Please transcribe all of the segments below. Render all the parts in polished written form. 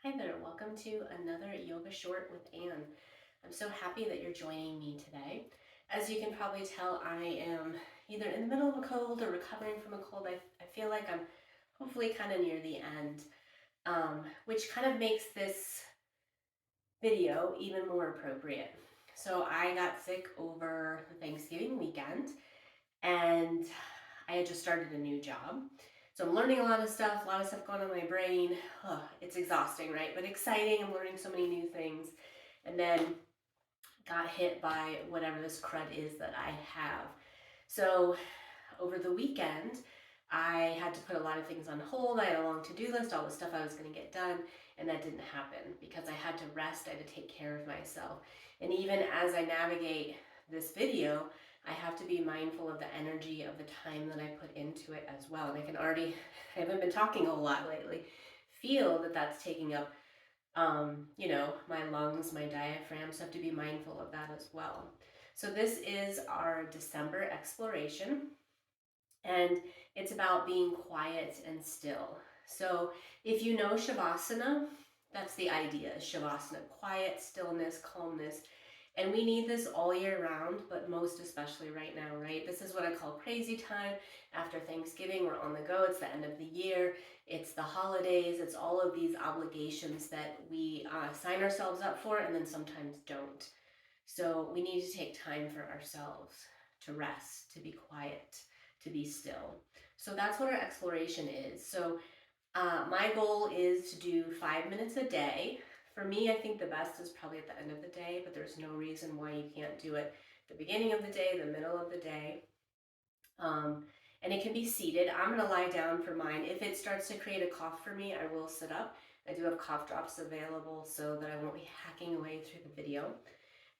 Hi there, welcome to another yoga short with Anne. I'm so happy that you're joining me today. As you can probably tell, I am either in the middle of a cold or recovering from a cold. I feel like I'm hopefully kind of near the end, which kind of makes this video even more appropriate. So I got sick over the Thanksgiving weekend and I had just started a new job. So I'm learning a lot of stuff going on in my brain. It's exhausting, right? But exciting. I'm learning so many new things. And then got hit by whatever this crud is that I have. So over the weekend, I had to put a lot of things on hold. I had a long to-do list, all the stuff I was going to get done, and that didn't happen because I had to rest. I had to take care of myself. And even as I navigate this video, I have to be mindful of the energy of the time that I put into it as well. And I can already, I haven't been talking a lot lately, feel that that's taking up, my lungs, my diaphragm, so I have to be mindful of that as well. So this is our December exploration, and it's about being quiet and still. So if you know Shavasana, that's the idea, Shavasana, quiet, stillness, calmness. And we need this all year round, but most especially right now, right? This is what I call crazy time. After Thanksgiving, we're on the go. It's the end of the year. It's the holidays. It's all of these obligations that we sign ourselves up for and then sometimes don't. So we need to take time for ourselves to rest, to be quiet, to be still. So that's what our exploration is. So my goal is to do 5 minutes a day. For me, I think the best is probably at the end of the day, but there's no reason why you can't do it the beginning of the day, the middle of the day. And it can be seated. I'm going to lie down for mine. If it starts to create a cough for me, I will sit up. I do have cough drops available so that I won't be hacking away through the video.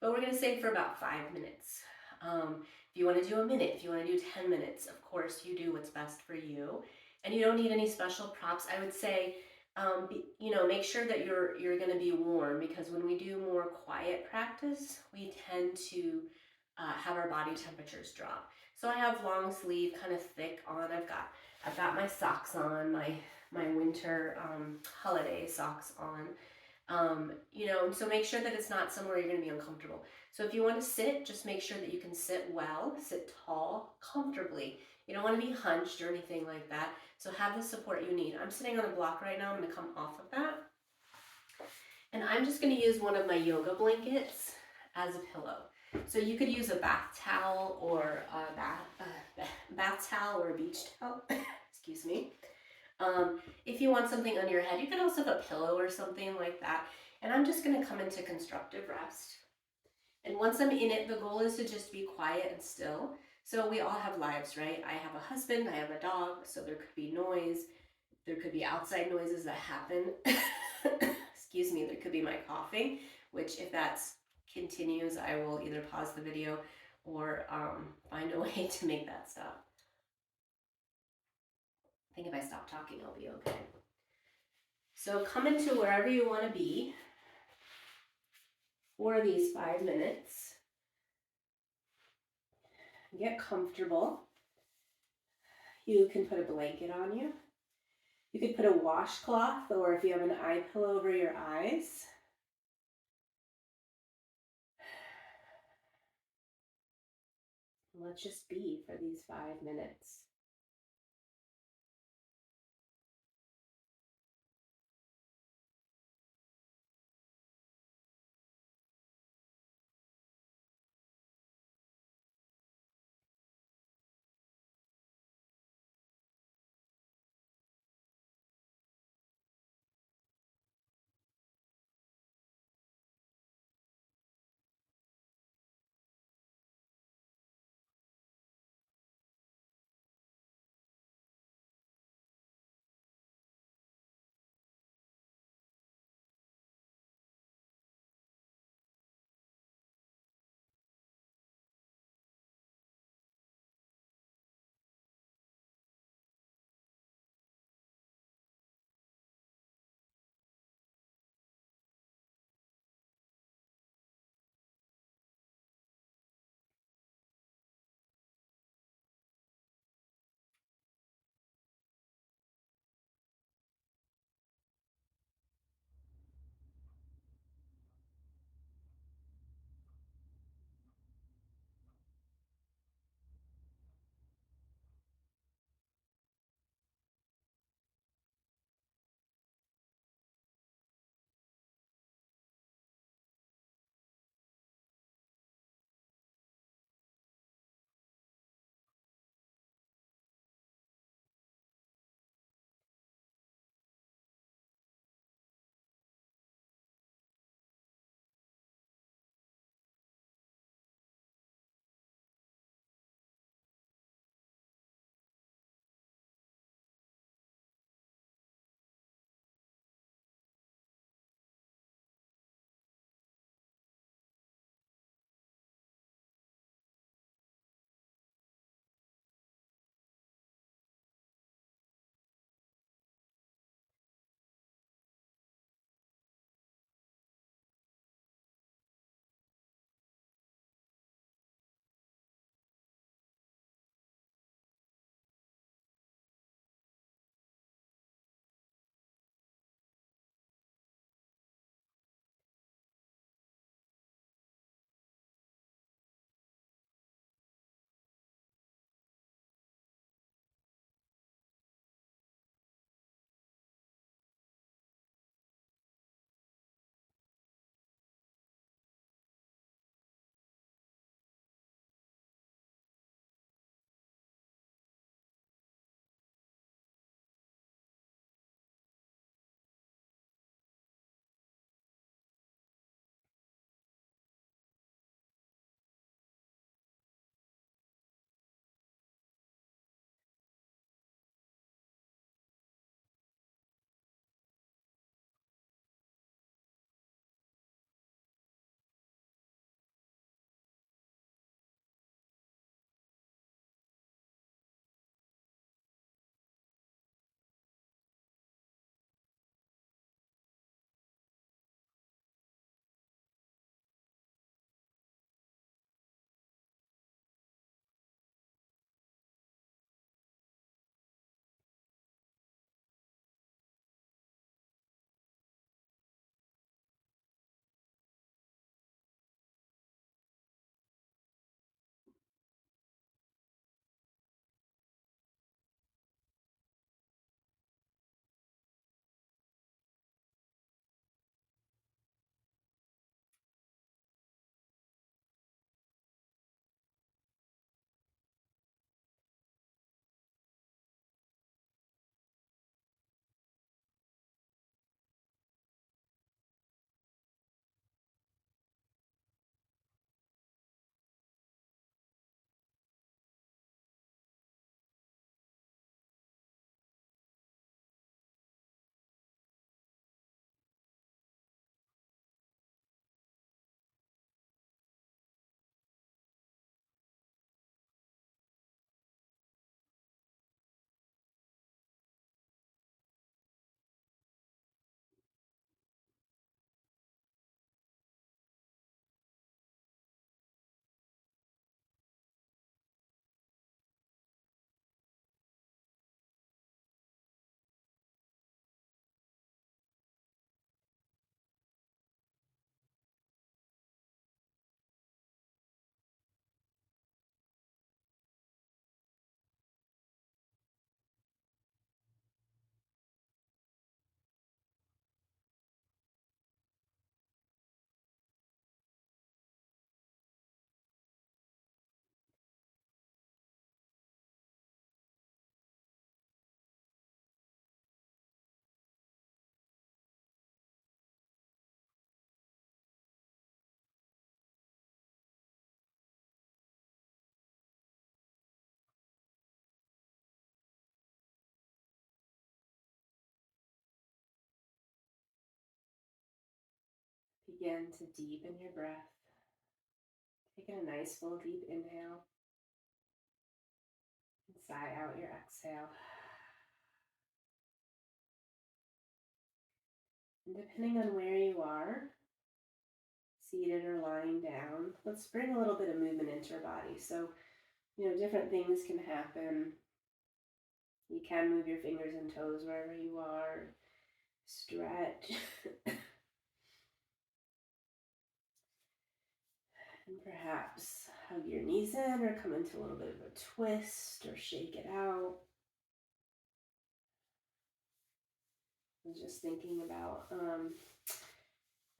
But we're going to stay for about 5 minutes. If you want to do a minute, if you want to do 10 minutes, of course you do what's best for you. And you don't need any special props. I would say, make sure that you're going to be warm, because when we do more quiet practice, we tend to have our body temperatures drop. So I have long sleeve, kind of thick on. I've got my socks on, my winter holiday socks on. So make sure that it's not somewhere you're going to be uncomfortable. So if you want to sit, just make sure that you can sit well, sit tall, comfortably. You don't want to be hunched or anything like that. So have the support you need. I'm sitting on a block right now. I'm going to come off of that. And I'm just going to use one of my yoga blankets as a pillow. So you could use a bath towel or a bath towel or a beach towel. Excuse me. If you want something under your head, you can also have a pillow or something like that. And I'm just going to come into constructive rest. And once I'm in it, the goal is to just be quiet and still. So we all have lives, right? I have a husband, I have a dog, so there could be noise. There could be outside noises that happen. Excuse me, there could be my coughing, which if that continues, I will either pause the video or find a way to make that stop. I think if I stop talking, I'll be okay. So come into wherever you want to be for these 5 minutes. Get comfortable. You can put a blanket on you. You could put a washcloth, or if you have an eye pillow over your eyes. Let's just be for these 5 minutes. Begin to deepen your breath. Taking a nice full deep inhale. And sigh out your exhale. And depending on where you are, seated or lying down, let's bring a little bit of movement into your body. So, different things can happen. You can move your fingers and toes wherever you are. Stretch. And perhaps hug your knees in or come into a little bit of a twist or shake it out. I was just thinking about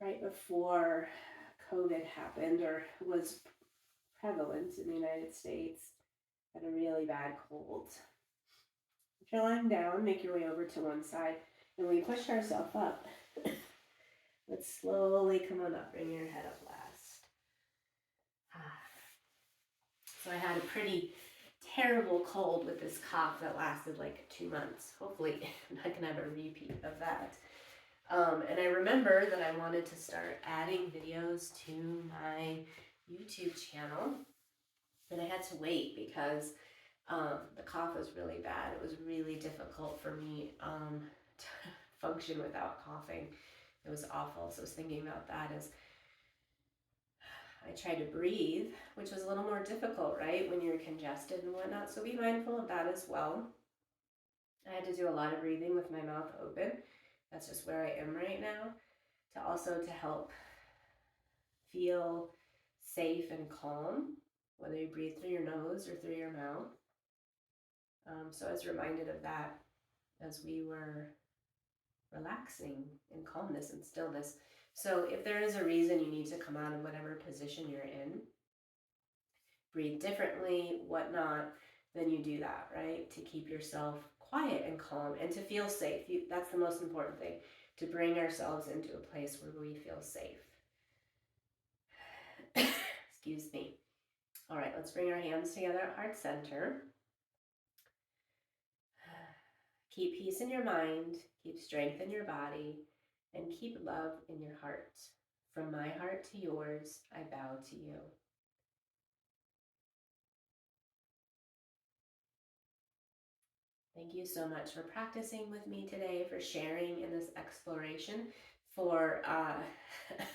right before COVID happened or was prevalent in the United States, I had a really bad cold. If you're lying down, make your way over to one side, and we push ourselves up. Let's slowly come on up, bring your head up last. So I had a pretty terrible cold with this cough that lasted like 2 months. Hopefully I'm not gonna have a repeat of that. And I remember that I wanted to start adding videos to my YouTube channel, and I had to wait because the cough was really bad. It was really difficult for me to function without coughing. It was awful. So I was thinking about that as I tried to breathe, which was a little more difficult, right, when you're congested and whatnot. So be mindful of that as well. I had to do a lot of breathing with my mouth open. That's just where I am right now. To help feel safe and calm, whether you breathe through your nose or through your mouth. So I was reminded of that as we were relaxing in calmness and stillness. So if there is a reason you need to come out of whatever position you're in, breathe differently, whatnot, then you do that, right? To keep yourself quiet and calm and to feel safe. That's the most important thing, to bring ourselves into a place where we feel safe. Excuse me. All right, let's bring our hands together at heart center. Keep peace in your mind, keep strength in your body, and keep love in your heart. From my heart to yours, I bow to you. Thank you so much for practicing with me today, for sharing in this exploration, for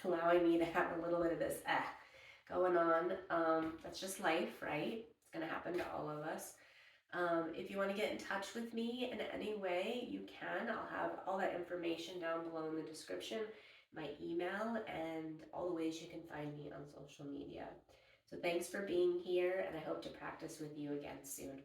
allowing me to have a little bit of this going on. That's just life, right? It's going to happen to all of us. If you want to get in touch with me in any way, you can. I'll have all that information down below in the description, my email, and all the ways you can find me on social media. So thanks for being here, and I hope to practice with you again soon.